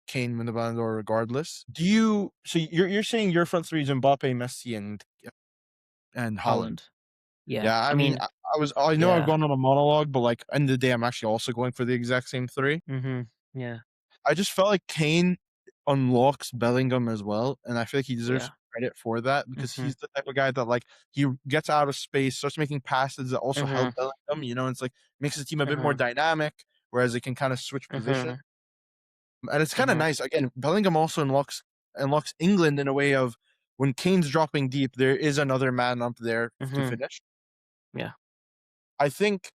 Kane win the Ballon d'Or regardless. Do you? So you're saying your front three is Mbappe, Messi, and Holland. Haaland. Yeah. Yeah, I I mean, mean, I know I've yeah. gone on a monologue, but like end of the day, I'm actually also going for the exact same three. Mhm. Yeah. I just felt like Kane unlocks Bellingham as well, and I feel like he deserves Yeah. credit for that because Mhm. he's the type of guy that like he gets out of space, starts making passes that also help Mhm. Bellingham. It's like makes the team a bit more Mhm. dynamic, whereas it can kind of switch position, Mhm. and it's kind of Mhm. nice. Again, Bellingham also unlocks England in a way of when Kane's dropping deep, there is another man up there to Mhm. finish. Yeah. I think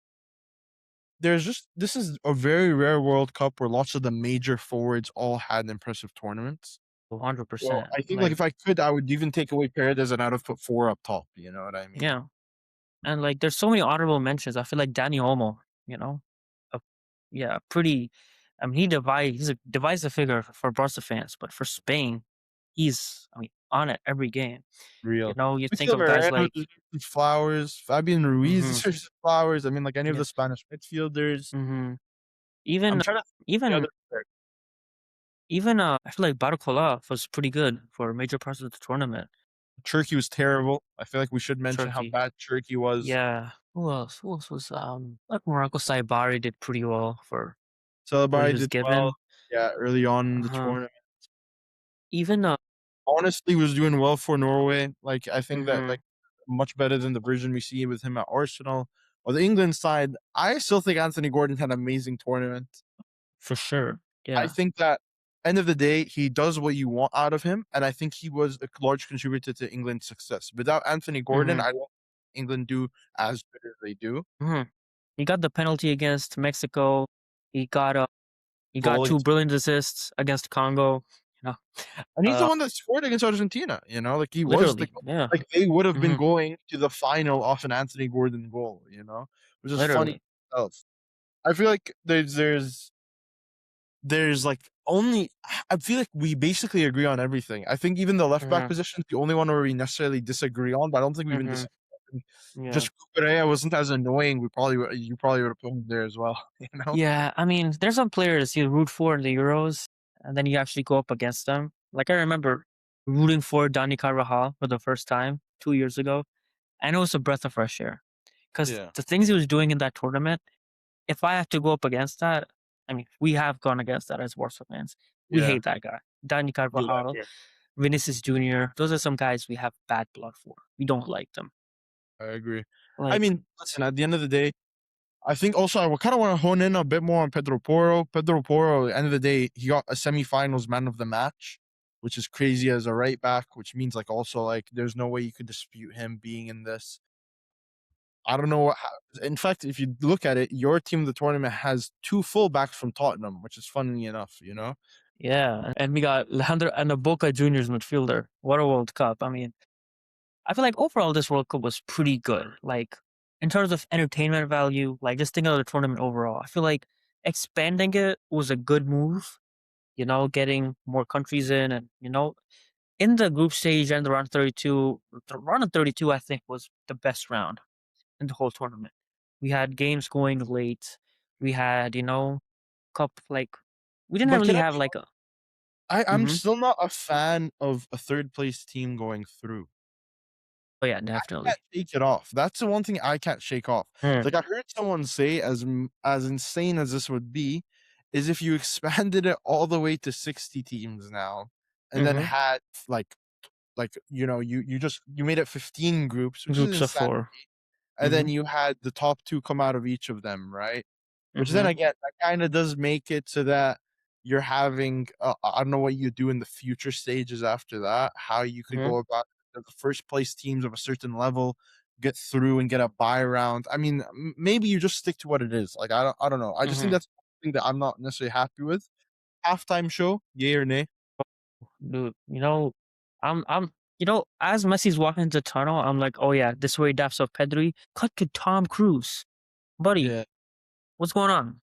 this is a very rare World Cup where lots of the major forwards all had impressive tournaments. So 100%. I think like if I could, I would even take away Paredes and I'd have put four up top. You know what I mean? Yeah. And there's so many honorable mentions. I feel like Danny Olmo, you know, a, yeah, pretty. I mean, he's a divisive figure for Barca fans, but for Spain, on it every game. Real. You think Miguel of guys Moreno like, deserves his flowers. Fabian Ruiz hmm deserves his flowers. I mean, like any of yeah, the Spanish midfielders. hmm I'm even, trying to think of the even, other player. I feel like Barcola was pretty good for major parts of the tournament. Turkey was terrible. I feel like we should mention how Turkey, bad Turkey was. yeah. Who else? Who else was like Morocco? Saibari did pretty well for what he Celebari was did well. given. Yeah, early on in the Uh-huh. tournament. Even Honestly, was doing well for Norway. Like I think that mhm, like much better than the version we see with him at Arsenal. On the England side, I still think Anthony Gordon had an amazing tournament. for sure. I Yeah. think that end of the day, he does what you want out of him, and I think he was a large contributor to England's success. Without Anthony Gordon, Mhm. I don't think England do as good as they do. Mhm. He got the penalty against Mexico. He got uh he got Goal two against, brilliant assists against Congo. You know, and he's the uh, one that scored against Argentina. Like he was the literally, yeah, like they would have been hmm going to the final off an Anthony Gordon goal. Which is funny literally. itself. I feel like there's like only I feel like we basically agree on everything. I think even the left back Mhm, position is the only one where we necessarily disagree on, but I don't think we even mhm, disagree. yeah. Just Cucurella wasn't as annoying. You probably would have put him there as well. You know? Yeah, I mean, there's some players you root for in the Euros, and then you actually go up against them. Like, I remember rooting for Dani Carvajal for the first time 2 years ago, and it was a breath of fresh air. Because Yeah, the things he was doing in that tournament, if I have to go up against that, I mean, we have gone against that as Warsaw fans. We yeah, hate that guy. Dani yeah. I Carvajal, agree. Vinicius Junior, those are some guys we have bad blood for. We don't like them. I agree. I Like, mean, listen. At the end of the day, I think also I kind of want to hone in a bit more on Pedro Porro. Pedro Porro, at the end of the day, he got a semifinals man of the match, which is crazy as a right back, which means like also like there's no way you could dispute him being in this. I don't know. In fact, if you look at it, your team of the tournament has two fullbacks from Tottenham, which is funny enough. You know. yeah, and we got Leandro and the Boca Juniors midfielder. What a World Cup. I mean, I feel like overall this World Cup was pretty good. Like in terms of entertainment value, like just thinking of the tournament overall, I feel like expanding it was a good move. You know, getting more countries in, and in the group stage and the round 32, the round of 32, I think was the best round in the whole tournament. We had games going late. We had cup like we didn't But really can I have be? like a. I'm Hmm. still not a fan of a third place team going through. Oh yeah, I can't definitely. shake it off. That's the one thing I can't shake off. Mm, Like I heard someone say, as insane as this would be, is if you expanded it all the way to 60 teams now, and then mm-hmm. had like you made it 15 groups, which is Groups of insane, four. and Mm-hmm. then you had the top two come out of each of them, right? Which then Mm-hmm. again, that kind of does make it so that you're having I don't know what you do in the future stages after that, how you could Mm-hmm. go about the first place teams of a certain level get through and get a buy round. I mean, maybe you just stick to what it is. Like I don't know. I just think Mm-hmm. that's something that I'm not necessarily happy with. Halftime show, yay or nay? Dude, as Messi's walking into the tunnel, I'm like, oh yeah, this way daps up Pedri. Cut to Tom Cruise. Buddy, Yeah, what's going on?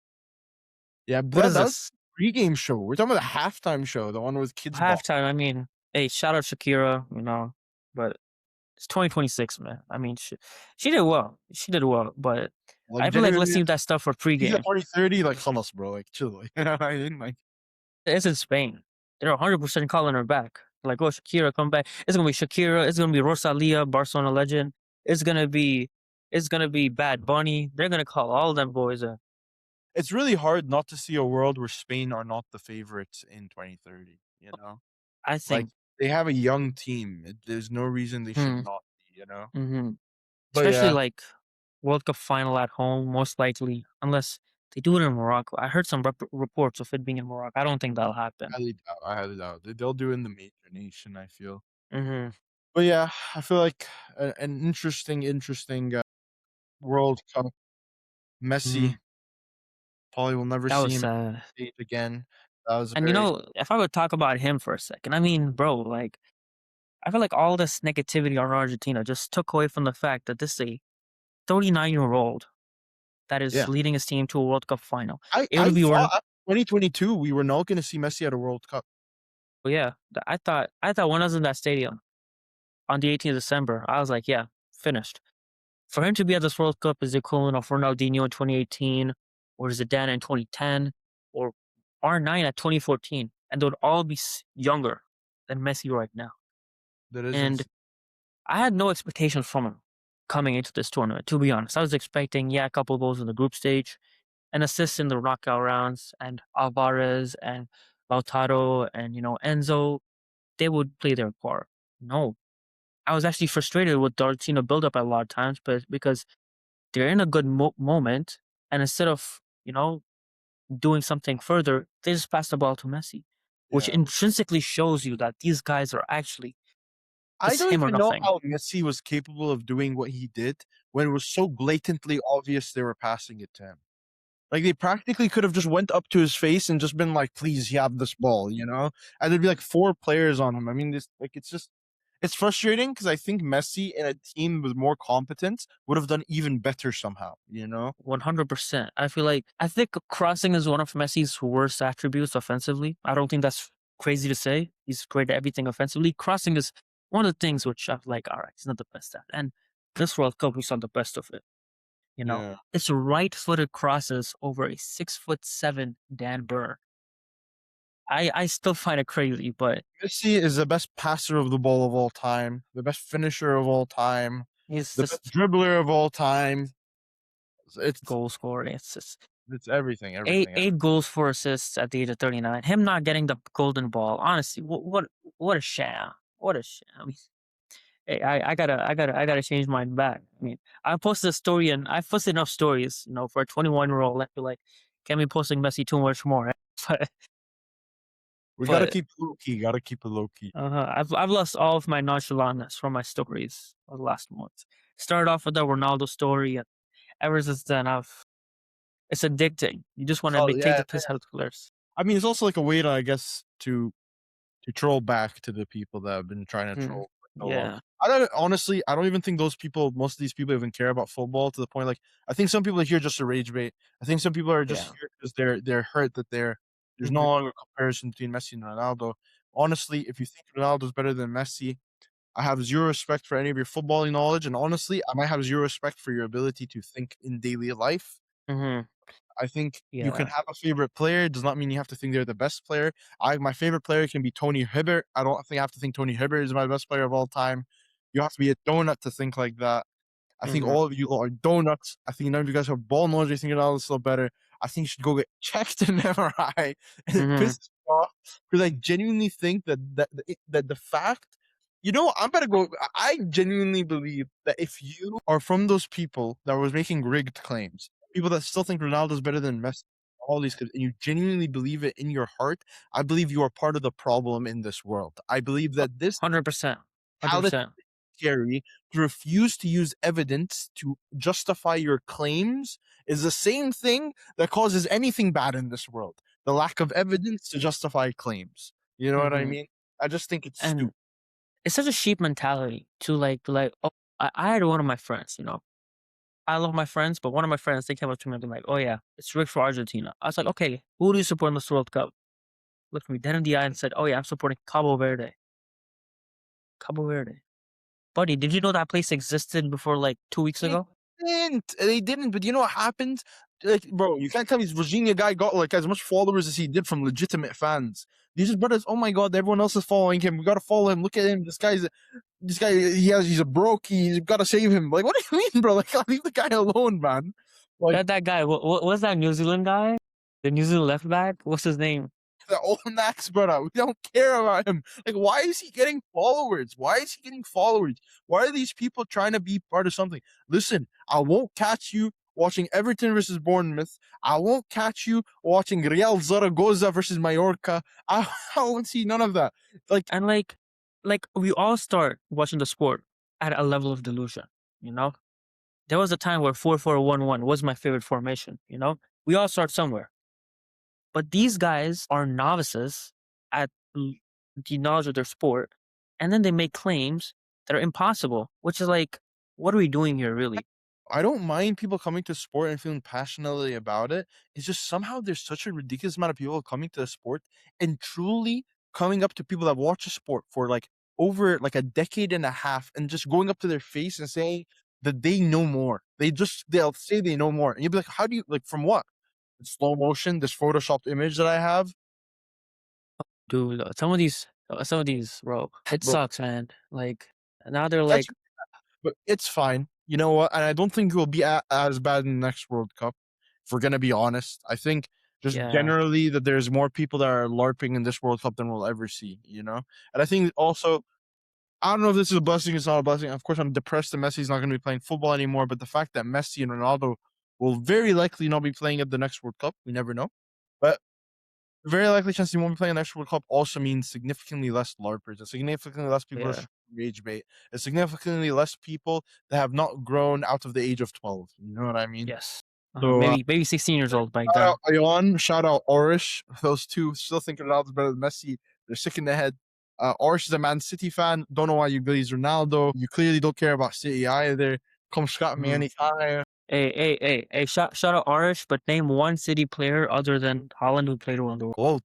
yeah. What But is that was this? the pregame show. We're talking about the halftime show, the one with kids ball. Halftime, I mean, hey, shout out Shakira, but it's 2026, man. I mean, she did well. She did well, but Like I feel like let's genuinely, leave that stuff for he's at pregame. 2030. Like, خلاص, bro. Like, chill. Like, you know what I mean? Like, It's in Spain. They're 100% calling her back. Like, oh, Shakira, come back. It's gonna be Shakira. It's gonna be Rosalia, Barcelona legend. It's gonna be, it's gonna be Bad Bunny. They're gonna call all them boys. it's really hard not to see a world where Spain are not the favorites in 2030. You know, I like think. they have a young team. There's no reason they should Hmm. not be. You know, Mm-hmm. but Especially yeah, like World Cup final at home, most likely, unless they do it in Morocco. I heard some reports of it being in Morocco. I don't think that'll happen. highly doubt. I highly doubt they'll do it in the major nation. I feel, Mm-hmm. but yeah, I feel like an interesting World Cup. Mm-hmm. Messi probably will never That see was him sad. stage again. That was And very if I would talk about him for a second, I mean, bro, like I feel like all this negativity on Argentina just took away from the fact that this is a 39-year-old that is yeah. leading his team to a World Cup final. It I would be thought one. after 2022 we were not going to see Messi at a World Cup. But yeah, I thought when I was in that stadium on the 18th of December, I was like, yeah, finished. For him to be at this World Cup is the equivalent of Ronaldinho in 2018, or Zidane in 2010, or R9 at 2014, and they would all be younger than Messi right now. That isn't. And I had no expectations from him coming into this tournament. To be honest, I was expecting a couple goals in the group stage, an assist in the knockout rounds, and Alvarez and Lautaro and Enzo, they would play their part. No, I was actually frustrated with the Argentina build-up at a lot of times, but because they're in a good moment, and instead of doing something further, they just pass the ball to Messi, which Yeah. intrinsically shows you that these guys are actually I it's don't him or even know nothing. how Messi was capable of doing what he did when it was so blatantly obvious they were passing it to him. Like they practically could have just went up to his face and just been like, "Please, you have this ball," you know? And there'd be like four players on him. I mean, this like it's just It's frustrating because I think Messi in a team with more competence would have done even better somehow, you know? 100%. I think crossing is one of Messi's worst attributes offensively. I don't think that's crazy to say. He's great at everything offensively. Crossing is one of the things which I'm like, all right, he's not the best at. And this World Cup, we saw the best of it. You know, Yeah. it's right-footed crosses over a 6'7" Dan Burr. I still find it crazy, but Messi is the best passer of the ball of all time, the best finisher of all time, he's the best just dribbler of all time. It's goal scorer. It's just it's everything, eight everything. eight goals, 4 assists at the age of 39. Him not getting the golden ball, honestly, what a sham! What a sham! Hey, I gotta change mine back. I mean, I posted a story and I posted enough stories, for a 21-year-old. I feel like can't be posting Messi too much more. But We gotta but keep it low key. Gotta keep it low key. I've lost all of my nonchalantness from my stories of the last month. Started off with the Ronaldo story, and ever since then, it's addicting. You just want Oh to take yeah. the piss out of the players. I mean, it's also like a way to, I guess, to troll back to the people that have been trying to Mhm. troll for so long. Yeah, I don't honestly, I don't even think those people, most of these people even care about football to the point like I think some people are here just to rage bait. I think some people are just yeah. here because they're hurt that there's no Mhm, longer a comparison between Messi and Ronaldo. Honestly, if you think Ronaldo's better than Messi, I have zero respect for any of your footballing knowledge, and honestly, I might have zero respect for your ability to think in daily life. mhm. I think you can Yeah. have a favorite player. It does not mean you have to think they're the best player. My favorite player can be Tony Hibbert. I don't think I have to think Tony Hibbert is my best player of all time. You have to be a donut to think like that. I think Mhm, all of you are donuts. I think none of you guys have ball knowledge. You think Ronaldo's still better. I think you should go get checked in MRI. And it mhm. pisses me off because I genuinely think that the fact, I'm gonna go. I genuinely believe that if you are from those people that was making rigged claims, people that still think Ronaldo's better than Messi, all these, and you genuinely believe it in your heart, I believe you are part of the problem in this world. I believe that this 100%. talent 100%. scary to refuse to use evidence to justify your claims is the same thing that causes anything bad in this world. The lack of evidence to justify claims. You know what I Mhm. mean? I just think it's And stupid. it's such a sheep mentality to like, oh, I had one of my friends. I love my friends, but one of my friends, they came up to me and they're like, oh yeah, it's rigged for Argentina. I was like, okay, who do you support in this World Cup? Looked me dead in the eye and said, oh yeah, I'm supporting Cabo Verde. Cabo Verde. Buddy, did you know that place existed before like 2 weeks They ago? didn't, but you know what happened? Like, bro, you can't tell me this Virginia guy got like as much followers as he did from legitimate fans. These are brothers, oh my god, everyone else is following him. We gotta follow him. Look at him. This guy, he's a broke. He's got to save him. Like, what do you mean, bro? Like, leave the guy alone, man. Like, That guy, what's that New Zealand guy? The New Zealand left back? What's his name? the old Max, brother. We don't care about him. Like, why is he getting followers? Why is he getting followers? Why are these people trying to be part of something? Listen, I won't catch you watching Everton versus Bournemouth. I won't catch you watching Real Zaragoza versus Mallorca. I won't see none of that. Like, And like we all start watching the sport at a level of delusion, you know? There was a time where 4-4-1-1 was my favorite formation. We all start somewhere. But these guys are novices at the knowledge of their sport, and then they make claims that are impossible, which is like, what are we doing here, really? I don't mind people coming to sport and feeling passionately about it. It's just somehow there's such a ridiculous amount of people coming to the sport and truly coming up to people that watch a sport for like over like a decade and a half and just going up to their face and saying that they know more. They'll say they know more. And you'll be like, how do you like from what? Slow motion, this photoshopped image that I have? Dude, some of these, bro, it Bro, sucks, man. Like now they're that's like, but it's fine. You know what? And I don't think it will be as bad in the next World Cup. If we're gonna be honest, I think just yeah, generally that there's more people that are LARPing in this World Cup than we'll ever see. And I think also I don't know if this is a blessing. It's not a blessing. Of course, I'm depressed that Messi's not going to be playing football anymore. But the fact that Messi and Ronaldo will very likely not be playing at the next World Cup, we never know. But very likely chance he won't be playing the next World Cup also means significantly less LARPers and significantly less people that yeah, should rage bait and significantly less people that have not grown out of the age of 12. You know what I mean? yes. So, Maybe 16 years old back shout out then. Ayon, shout out Orish. Those two still think Ronaldo's better than Messi. They're sick in the head. Arsh is a Man City fan. Don't know why you glaze Ronaldo. You clearly don't care about City either. Come scrap me Mm. anytime. Hey, shout out Arish, but name one City player other than Holland who played around the world. Gold.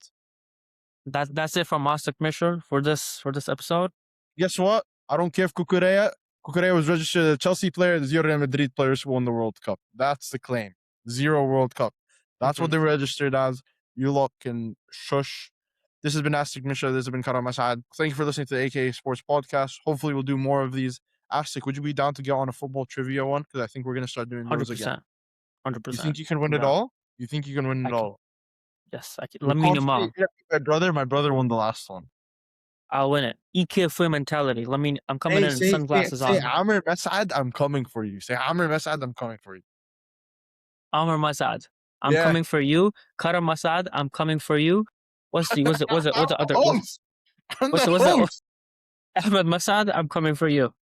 That's it from Master Commissioner for this episode. Guess what? I don't care if Cucurella was registered as a Chelsea player, the zero Real Madrid players who won the World Cup. That's the claim. Zero World Cup. That's what Mhm. they're registered as. You lot can shush. This has been Astic Misha. This has been Karam Asad. Thank you for listening to the A.K.A. Sports Podcast. Hopefully, we'll do more of these. Astic, would you be down to get on a football trivia one? Because I think we're going to start doing those again. 100%. You 100%. think you can win I'm it down. all? You think you can win I it can. all? Yes, I can. You're Let me know, confident. Mom. My brother won the last one. I'll win it. EK mentality. I'm coming Hey, in sunglasses say on. Amr Mesad, I'm coming for you. Say Amr Mesad, I'm coming for you. Amr Masad. I'm Yeah. coming for you. Karam Masad. I'm coming for you. What's the I'm the other host. I'm the what's that? host. Ahmed Masad. I'm coming for you.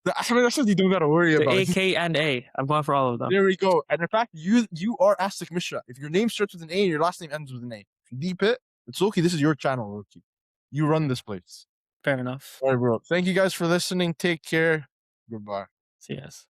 The Ahmed Mesad you don't gotta worry The about. AK and A. I'm going for all of them. There we go. And in fact, you are Astic Mishra. If your name starts with an A and your last name ends with an A, if you deep it, it's okay. This is your channel, Loki. You run this place. Fair enough. All right, bro. Thank you guys for listening. Take care. Goodbye. See yes.